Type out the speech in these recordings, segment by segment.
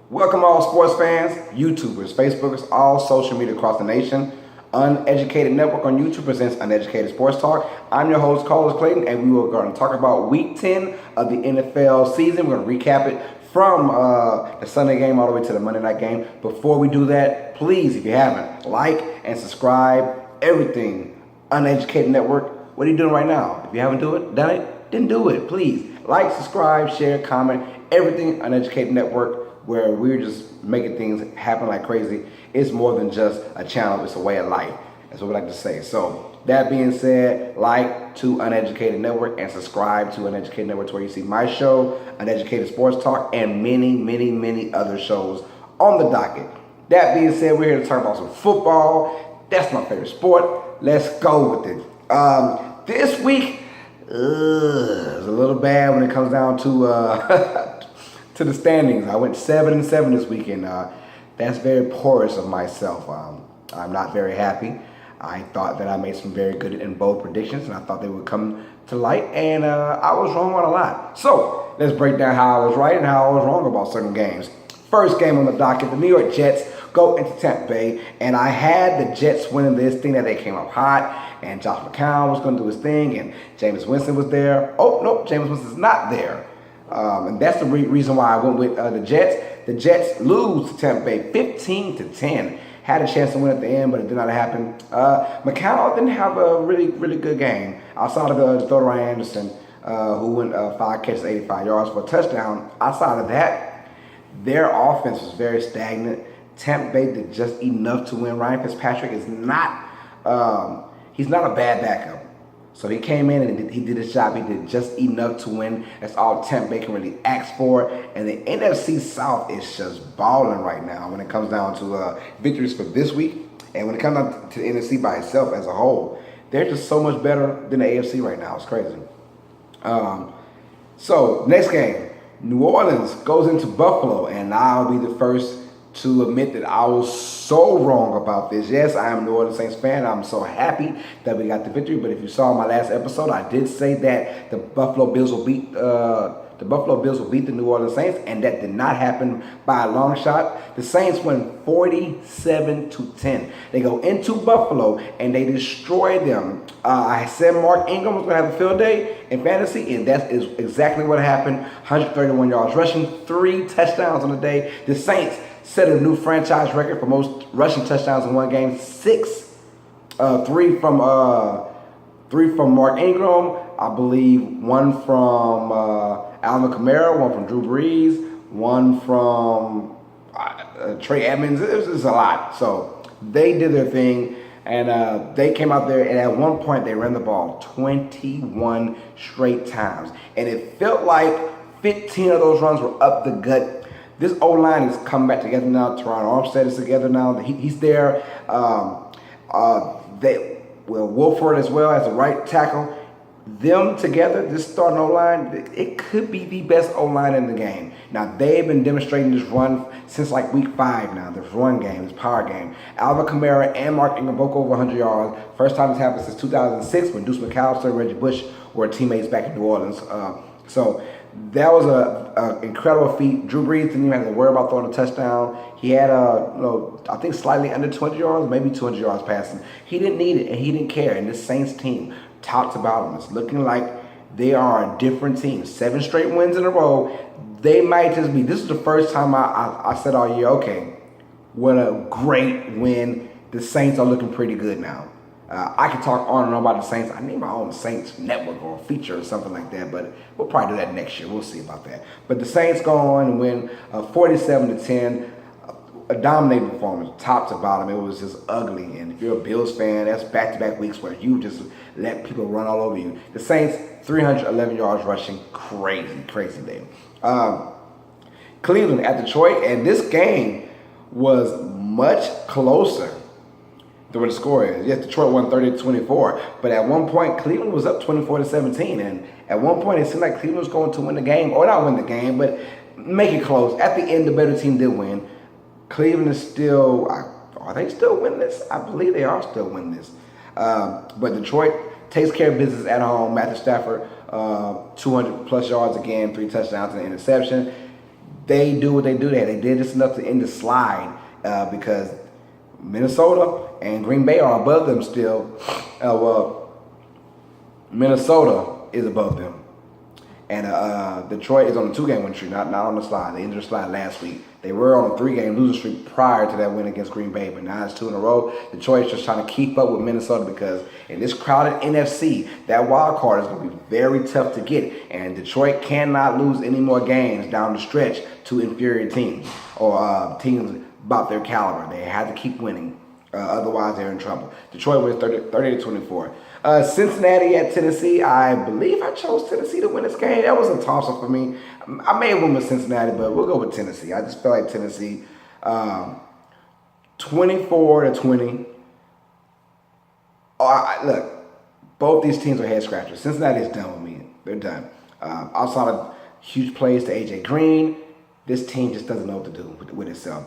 Welcome all sports fans, YouTubers, Facebookers, all social media across the nation. Uneducated Network on YouTube presents Uneducated Sports Talk. I'm your host, Carlos Clayton, and we are going to talk about Week 10 of the NFL season. We're going to recap it from the Sunday game all the way to the Monday night game. Before we do that, please, if you haven't, like and subscribe. Everything Uneducated Network. What are you doing right now? If you haven't done it, then do it. Please like, subscribe, share, comment. Everything Uneducated Network, where we're just making things happen like crazy. It's more than just a channel, it's a way of life. That's what we like to say. So that being said, like to Uneducated Network and subscribe to Uneducated Network, where you see my show, Uneducated Sports Talk, and many other shows on the docket. That being said, we're here to talk about some football. That's my favorite sport. Let's go with it. This week, it's a little bad when it comes down to to the standings. I went 7-7 this weekend. That's very porous of myself. I'm not very happy. I thought that I made some very good and bold predictions, and I thought they would come to light, and I was wrong on a lot. So let's break down how I was right and how I was wrong about certain games. First game on the docket, the New York Jets go into Tampa Bay, and I had the Jets winning this thing that they came up hot, and Josh McCown was going to do his thing, and Jameis Winston was there. Oh, nope, Jameis Winston's not there. And that's the reason why I went with the Jets. The Jets lose to Tampa Bay 15-10. Had a chance to win at the end, but it did not happen. McCown didn't have a really good game. Outside of the throw to Ryan Anderson, who went 5 catches, 85 yards for a touchdown. Outside of that, their offense was very stagnant. Tampa Bay did just enough to win. Ryan Fitzpatrick is not, he's not a bad backup. So he came in and he did his job. He did just enough to win. That's all Tampa Bay can really ask for. And the NFC South is just balling right now when it comes down to victories for this week. And when it comes down to the NFC by itself as a whole, they're just so much better than the AFC right now. It's crazy. So next game, New Orleans goes into Buffalo, and I'll be the first to admit that I was so wrong about this. Yes, I am a New Orleans Saints fan. I'm so happy that we got the victory. But if you saw my last episode, I did say that the Buffalo Bills will beat the New Orleans Saints, and that did not happen by a long shot. The Saints win 47-10. They go into Buffalo and they destroy them. I said Mark Ingram was going to have a field day in fantasy, and that is exactly what happened. 131 yards rushing, 3 touchdowns on the day. The Saints set a new franchise record for most rushing touchdowns in one game. 3 from Mark Ingram, I believe 1 from Alvin Kamara, 1 from Drew Brees, 1 from Trey Edmonds. It was a lot. So they did their thing, and they came out there, and at one point they ran the ball 21 straight times, and it felt like 15 of those runs were up the gut. This O-line is coming back together now. Teron Armstead is together now. He's there. Wolford as well as a right tackle. Them together, this starting O-line, it could be the best O-line in the game. Now, they've been demonstrating this run since like week 5 now. This run game, this power game. Alvin Kamara and Mark Ingram both over 100 yards. First time it's happened since 2006 when Deuce McAllister and Reggie Bush were teammates back in New Orleans. So that was an incredible feat. Drew Brees didn't even have to worry about throwing a touchdown. He had I think slightly under 200 yards, maybe 200 yards passing. He didn't need it, and he didn't care. And this Saints team talks about them. It's looking like they are a different team. 7 straight wins in a row. They might just be. This is the first time I said all year, okay, what a great win. The Saints are looking pretty good now. I could talk on and on about the Saints. I need my own Saints network or feature or something like that, but we'll probably do that next year. We'll see about that. But the Saints go on and win 47-10. A dominating performance, top to bottom. It was just ugly. And if you're a Bills fan, that's back-to-back weeks where you just let people run all over you. The Saints, 311 yards rushing. Crazy day. Cleveland at Detroit, and this game was much closer than what the score is. Yes, Detroit won 30-24, but at one point, Cleveland was up 24-17, and at one point, it seemed like Cleveland was going to win the game, or not win the game, but make it close. At the end, the better team did win. Cleveland is still, are they still winning this? I believe they are still winning this. But Detroit takes care of business at home. Matthew Stafford, 200 plus yards again, 3 touchdowns and an interception. they do what they do there. They did just enough to end the slide because Minnesota and Green Bay are above them still. Minnesota is above them. And Detroit is on a 2-game win streak, not on the slide. They ended the slide last week. They were on a 3-game losing streak prior to that win against Green Bay, but now it's 2 in a row. Detroit's just trying to keep up with Minnesota because in this crowded NFC, that wild card is going to be very tough to get. And Detroit cannot lose any more games down the stretch to inferior teams or teams about their caliber. They have to keep winning. Otherwise, they're in trouble. Detroit wins 30-24. Cincinnati at Tennessee. I believe I chose Tennessee to win this game. That was a toss-up for me. I may have won with Cincinnati, but we'll go with Tennessee. I just feel like Tennessee, 24-20. Look, both these teams are head-scratchers. Cincinnati is done with me. They're done. Outside of huge plays to A.J. Green, this team just doesn't know what to do with itself.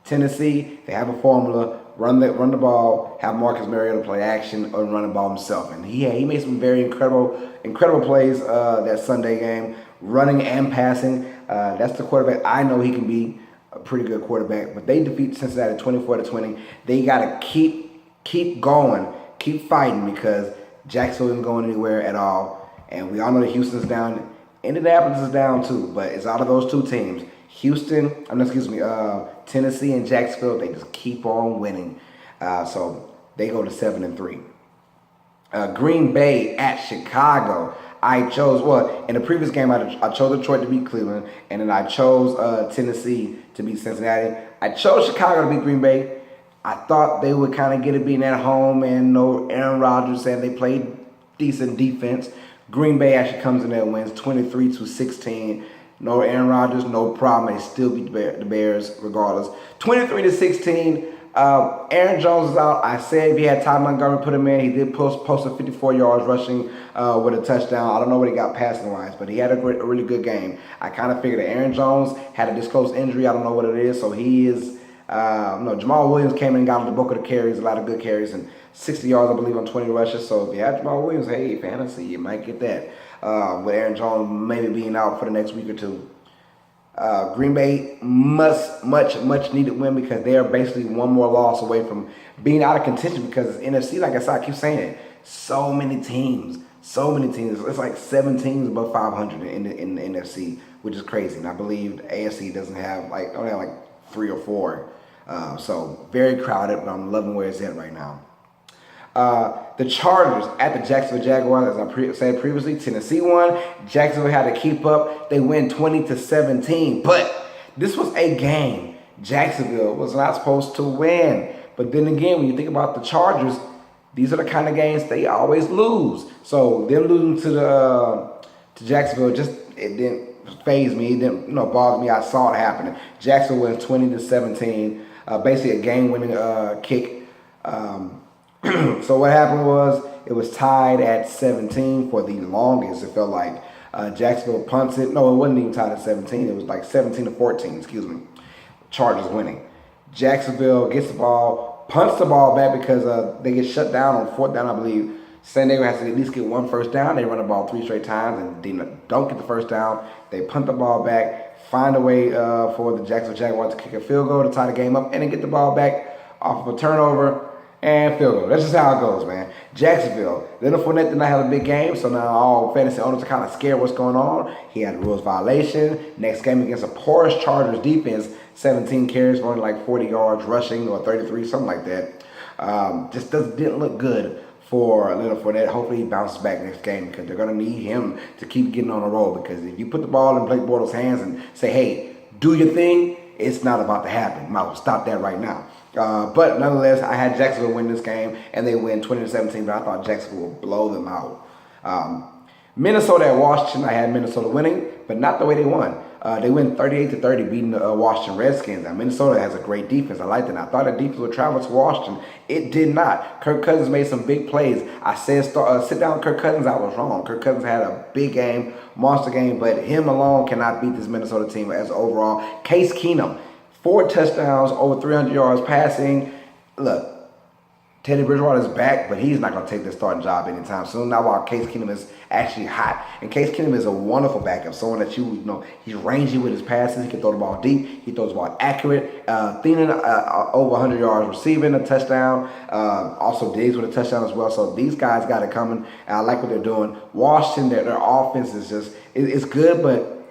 Tennessee, they have a formula. Run the ball, have Marcus Mariota play action, or run the ball himself. And he made some very incredible plays that Sunday game, running and passing. That's the quarterback. I know he can be a pretty good quarterback, but they defeat Cincinnati 24-20. They got to keep going, keep fighting because Jacksonville isn't going anywhere at all. And we all know that Houston's down. Indianapolis is down too, but it's out of those two teams. Tennessee and Jacksonville, they just keep on winning. So they go to 7-3. Green Bay at Chicago. In the previous game, I chose Detroit to beat Cleveland, and then I chose Tennessee to beat Cincinnati. I chose Chicago to beat Green Bay. I thought they would kind of get it being at home, and no Aaron Rodgers, and they played decent defense. Green Bay actually comes in there and wins 23-16. No Aaron Rodgers, no problem. They still beat the Bears regardless. 23-16. Aaron Jones is out. I said if he had Ty Montgomery put him in, he did post a 54 yards rushing with a touchdown. I don't know what he got passing wise, but he had a really good game. I kind of figured that Aaron Jones had a disclosed injury. I don't know what it is. So he is. Jamal Williams came in and got the bulk of the carries, a lot of good carries, and 60 yards, I believe, on 20 rushes. So if you have Jamal Williams, hey, fantasy, you might get that. With Aaron Jones maybe being out for the next week or two. Green Bay much needed win because they are basically one more loss away from being out of contention because NFC, like I said, I keep saying it, so many teams. It's like 7 teams above 500 in the NFC, which is crazy. And I believe the AFC doesn't have only have 3 or 4. So very crowded, but I'm loving where it's at right now. The Chargers at the Jacksonville Jaguars, as I said previously, Tennessee won. Jacksonville had to keep up. They win 20-17. But this was a game Jacksonville was not supposed to win. But then again, when you think about the Chargers, these are the kind of games they always lose. So them losing to Jacksonville, it didn't faze me. It didn't bother me. I saw it happening. Jacksonville wins 20-17. Basically a game-winning kick. So what happened was it was tied at 17 for the longest. It felt like Jacksonville punted. No, it wasn't even tied at 17. It was like 17-14, excuse me. Chargers winning. Jacksonville gets the ball, punts the ball back because they get shut down on 4th down, I believe. San Diego has to at least get 1 first down. They run the ball 3 straight times and they don't get the first down. They punt the ball back, find a way for the Jacksonville Jaguars to kick a field goal to tie the game up, and then get the ball back off of a turnover and field goal. That's just how it goes, man. Jacksonville. Leonard Fournette did not have a big game, so now all fantasy owners are kind of scared what's going on. He had a rules violation. Next game against a porous Chargers defense, 17 carries for only 40 yards rushing or 33, something like that. Didn't look good for Leonard Fournette. Hopefully he bounces back next game because they're going to need him to keep getting on the roll because if you put the ball in Blake Bortles' hands and say, hey, do your thing, it's not about to happen. Might well stop that right now. But nonetheless, I had Jacksonville win this game, and they win 20-17, but I thought Jacksonville would blow them out. Minnesota at Washington, I had Minnesota winning, but not the way they won. They win 38-30, beating the Washington Redskins. Now, Minnesota has a great defense. I liked it. I thought the defense would travel to Washington. It did not. Kirk Cousins made some big plays. I said sit down Kirk Cousins. I was wrong. Kirk Cousins had a big game, monster game, but him alone cannot beat this Minnesota team as overall. Case Keenum, 4 touchdowns, over 300 yards passing. Look, Teddy Bridgewater is back, but he's not going to take the starting job anytime soon. Now, while Case Keenum is actually hot, and Case Keenum is a wonderful backup, someone that you know he's rangy with his passes. He can throw the ball deep. He throws the ball accurate. Thielen over 100 yards receiving, a touchdown. Also Diggs with a touchdown as well. So these guys got it coming. And I like what they're doing. Washington, their offense is just it's good, but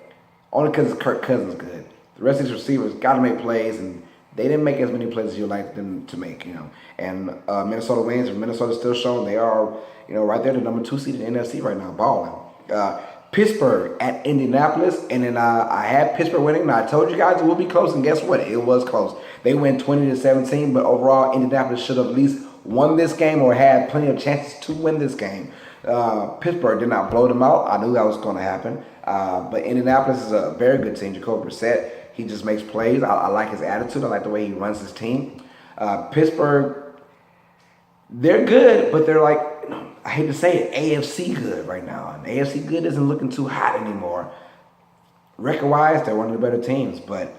only because Kirk Cousins is good. The rest of these receivers got to make plays, and they didn't make as many plays as you like them to make, you know. And Minnesota wins, and Minnesota's still showing they are, you know, right there, the number 2 seed in the NFC right now, balling. Pittsburgh at Indianapolis, and then I had Pittsburgh winning, and I told you guys it would be close, and guess what? It was close. They went 20-17, but overall, Indianapolis should have at least won this game or had plenty of chances to win this game. Pittsburgh did not blow them out. I knew that was going to happen. But Indianapolis is a very good team. Jacoby Brissett, he just makes plays. I like his attitude. I like the way he runs his team. Pittsburgh, they're good, but they're like, I hate to say it, AFC good right now. And AFC good isn't looking too hot anymore. Record-wise, they're one of the better teams, but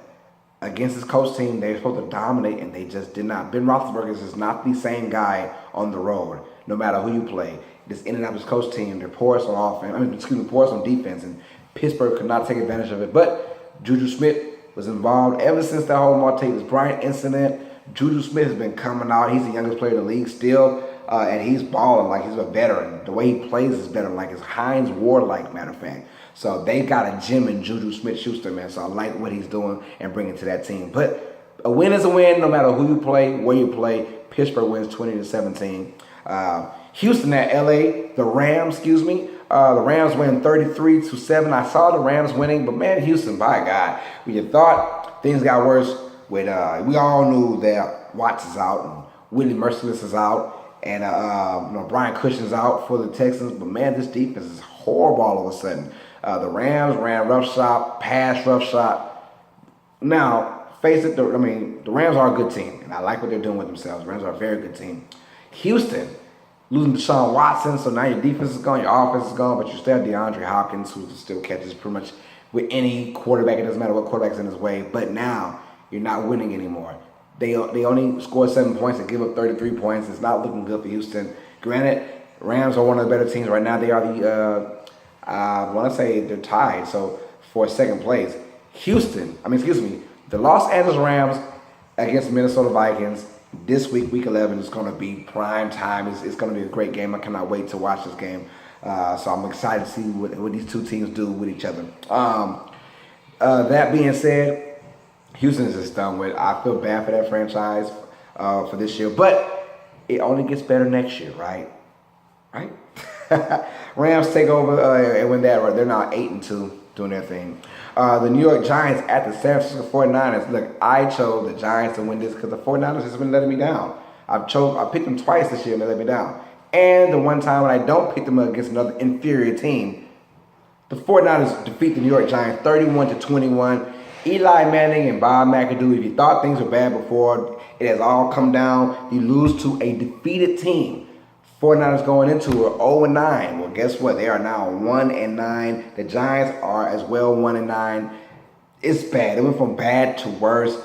against this coach team, they're supposed to dominate, and they just did not. Ben Roethlisberger is not the same guy on the road, no matter who you play. This Indianapolis coach team, they're porous on offense. Porous on defense, and Pittsburgh could not take advantage of it. But Juju Smith was involved ever since that whole Martavis Bryant incident. Juju Smith has been coming out. He's the youngest player in the league still, and he's balling like he's a veteran. The way he plays is better, like his Hines Ward-like, matter of fact. So they got a gem in Juju Smith-Schuster, man. So I like what he's doing and bringing to that team. But a win is a win, no matter who you play, where you play. Pittsburgh wins 20-17. Houston at LA, the Rams, the Rams win 33-7. I saw the Rams winning, but man, Houston, by God, when you thought things got worse with, we all knew that Watts is out and Willie Merciless is out, and Brian Cushing's out for the Texans. But man, this defense is horrible all of a sudden. The Rams ran roughshod, pass roughshod. Now, face it, the Rams are a good team, and I like what they're doing with themselves. The Rams are a very good team. Houston, losing Deshaun Watson, so now your defense is gone, your offense is gone, but you still have DeAndre Hopkins, who still catches pretty much with any quarterback. It doesn't matter what quarterback's in his way. But now you're not winning anymore. They only scored 7 points and give up 33 points. It's not looking good for Houston. Granted, Rams are one of the better teams right now. They are the I want to say they're tied, so for second place. The Los Angeles Rams against Minnesota Vikings. This week, Week 11, is going to be prime time. It's going to be a great game. I cannot wait to watch this game. So I'm excited to see what these two teams do with each other. That being said, Houston is just done with. I feel bad for that franchise for this year, but it only gets better next year, right? Right? Rams take over and win that. Right? They're now 8-2, doing their thing. The New York Giants at the San Francisco 49ers. Look, I chose the Giants to win this because the 49ers has been letting me down. I picked them twice this year and they let me down. And the one time when I don't pick them up against another inferior team, the 49ers defeat the New York Giants 31-21. Eli Manning and Bob McAdoo, if you thought things were bad before, it has all come down. You lose to a defeated team. 49ers going into it 0-9. Well, guess what? They are now 1-9. The Giants are as well 1-9. It's bad. It went from bad to worse.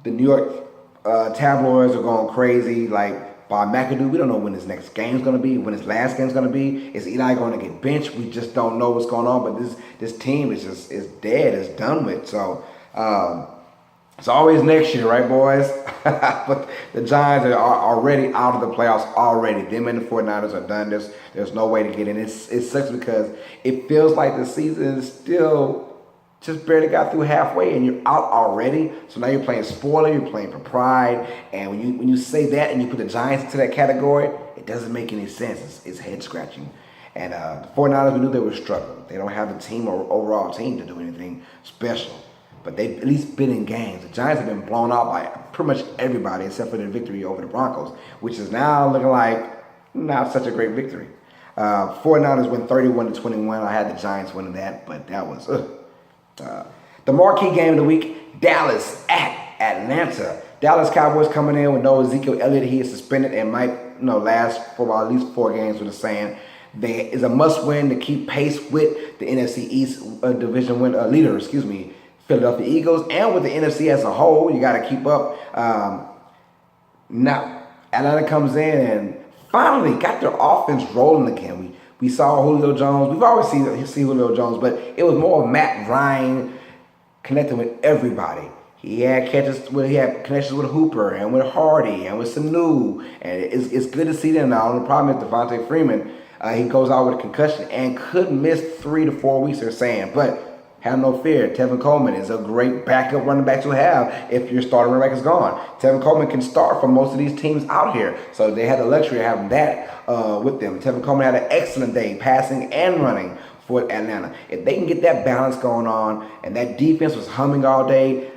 The New York tabloids are going crazy. Like Bob McAdoo, we don't know when his next game's going to be, when his last game's going to be. Is Eli going to get benched? We just don't know what's going on. But this team is dead. It's done with. So it's always next year, right, boys? But the Giants are already out of the playoffs already. Them and the 49ers are done. There's no way to get in. It sucks because it feels like the season is still just barely got through halfway and you're out already. So now you're playing spoiler, you're playing for pride. And when you say that and you put the Giants into that category, it doesn't make any sense. It's head-scratching. And the 49ers, we knew they were struggling. They don't have the team or overall team to do anything special. But they've at least been in games. The Giants have been blown out by pretty much everybody except for their victory over the Broncos, which is now looking like not such a great victory. 49ers win 31-21. I had the Giants winning that, but that was the marquee game of the week, Dallas at Atlanta. Dallas Cowboys coming in with no Ezekiel Elliott. He is suspended and might last for about at least 4 games with the saying. There is a must-win to keep pace with the NFC East division leader, Philadelphia Eagles, and with the NFC as a whole. You got to keep up. Now, Atlanta comes in and finally got their offense rolling again. We saw Julio Jones. We've always seen Julio Jones, but it was more of Matt Ryan connecting with everybody. He had connections with Hooper and with Hardy and with Sanu, and it's good to see them now. The problem is Devontae Freeman. He goes out with a concussion and could miss 3 to 4 weeks, they're saying. But have no fear, Tevin Coleman is a great backup running back to have if your starting running back is gone. Tevin Coleman can start for most of these teams out here, so they had the luxury of having that with them. Tevin Coleman had an excellent day passing and running for Atlanta. If they can get that balance going on, and that defense was humming all day,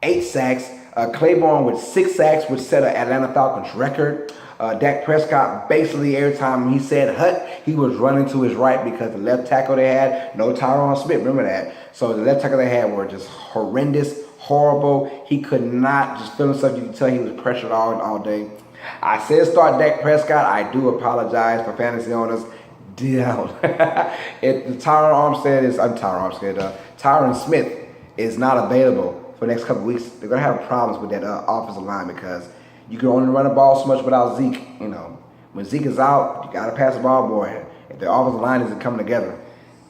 8 sacks, Claiborne with 6 sacks, which set an Atlanta Falcons record. Dak Prescott, basically every time he said hut, he was running to his right because the left tackle they had, no Tyron Smith, remember that. So the left tackle they had were just horrendous, horrible. He could not just feel himself. You could tell he was pressured all day. I said start Dak Prescott. I do apologize for fantasy owners. Down. If Tyron Smith is not available for the next couple weeks, they're going to have problems with that offensive line because you can only run the ball so much without Zeke. You know, when Zeke is out, you got to pass the ball, boy. If the offensive line isn't coming together,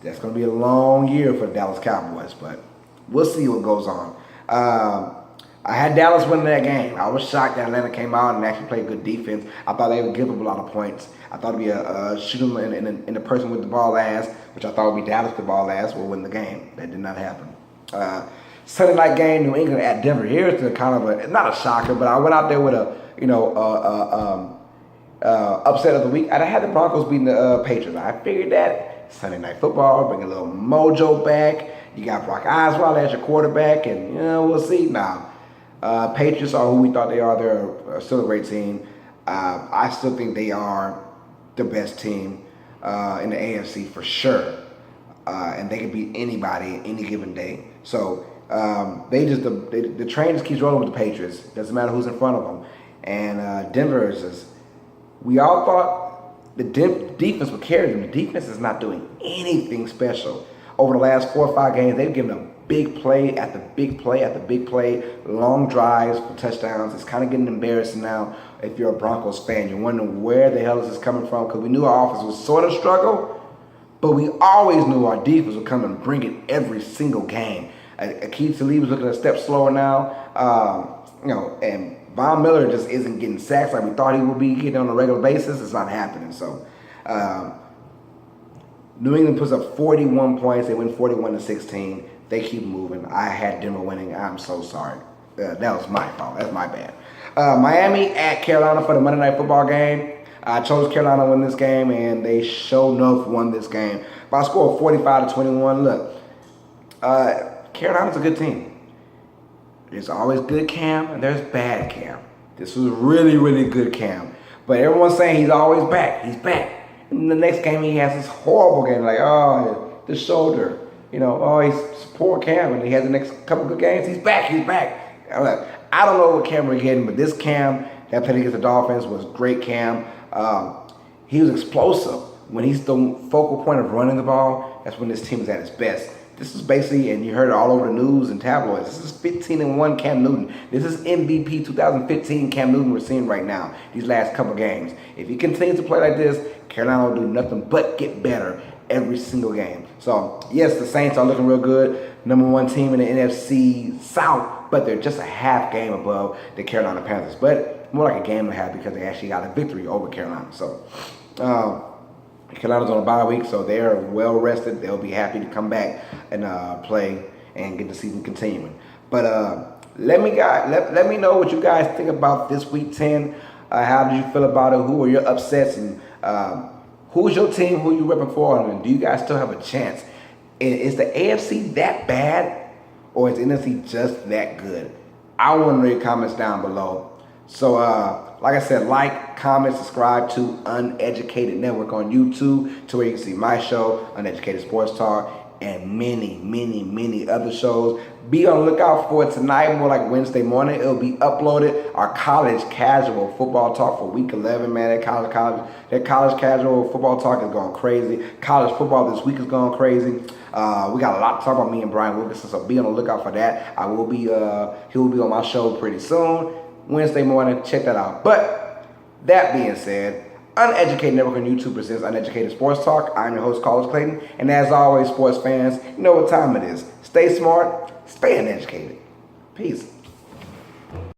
that's going to be a long year for the Dallas Cowboys. But we'll see what goes on. I had Dallas winning that game. I was shocked that Atlanta came out and actually played good defense. I thought they would give up a lot of points. I thought it'd be a shoot them in the person with the ball last, which I thought would be Dallas with the ball last, will win the game. That did not happen. Sunday night game, New England at Denver. Here's the kind of not a shocker, but I went out there with upset of the week. I had the Broncos beating the Patriots. I figured that Sunday night football, bring a little mojo back. You got Brock Osweiler as your quarterback, and we'll see now. Patriots are who we thought they are. They're still a great team. I still think they are the best team in the AFC for sure, and they can beat anybody any given day. So the train just keeps rolling with the Patriots. Doesn't matter who's in front of them. And Denver is just. We all thought the defense would carry them. The defense is not doing anything special. Over the last 4 or 5 games, they've given a big play after big play after big play, long drives for touchdowns. It's kind of getting embarrassing now if you're a Broncos fan. You're wondering where the hell is this coming from, because we knew our offense was sort of struggle, but we always knew our defense would come and bring it every single game. Akeem Talib is looking a step slower now, and Von Miller just isn't getting sacks like we thought he would be getting on a regular basis. It's not happening. So New England puts up 41 points. They win 41-16. They keep moving. I had Denver winning. I'm so sorry. That was my fault. That's my bad. Miami at Carolina for the Monday Night Football game. I chose Carolina to win this game, and they sure enough won this game by a score of 45-21. Look, Carolina's a good team. There's always good Cam, and there's bad Cam. This was really, really good Cam. But everyone's saying he's always back. He's back. And the next game, he has this horrible game, like, the shoulder. He's poor Cam, and he has the next couple good games. He's back. I don't know what Cam we're getting, but this Cam that played against the Dolphins was great Cam. He was explosive. When he's the focal point of running the ball, that's when this team is at its best. This is basically, and you heard it all over the news and tabloids, this is 15-1 Cam Newton. This is MVP 2015 Cam Newton we're seeing right now, these last couple games. If he continues to play like this, Carolina will do nothing but get better every single game. So, yes, the Saints are looking real good. #1 team in the NFC South, but they're just a half game above the Carolina Panthers. But more like a game and a half because they actually got a victory over Carolina. So, Carolina's on a bye week, so they're well rested. They'll be happy to come back and play and get the season continuing. But let me know what you guys think about this week 10. How did you feel about it? Who are your upsets, and who's your team? Who you repping for? And do you guys still have a chance? Is the AFC that bad, or is the NFC just that good? I want to know your comments down below. So, like I said, like, comment, subscribe to Uneducated Network on YouTube, to where you can see my show, Uneducated Sports Talk, and many, many, many other shows. Be on the lookout for it tonight, more like Wednesday morning. It'll be uploaded. Our college casual football talk for week 11, man. That college casual football talk is going crazy. College football this week is going crazy. We got a lot to talk about, me and Brian Wilkinson, so be on the lookout for that. He will be on my show pretty soon. Wednesday morning, check that out. But That being said, Uneducated Network on YouTube presents Uneducated Sports Talk. I'm your host, Carlos Clayton, and as always, sports fans, you know what time it is. Stay smart, stay uneducated. Peace.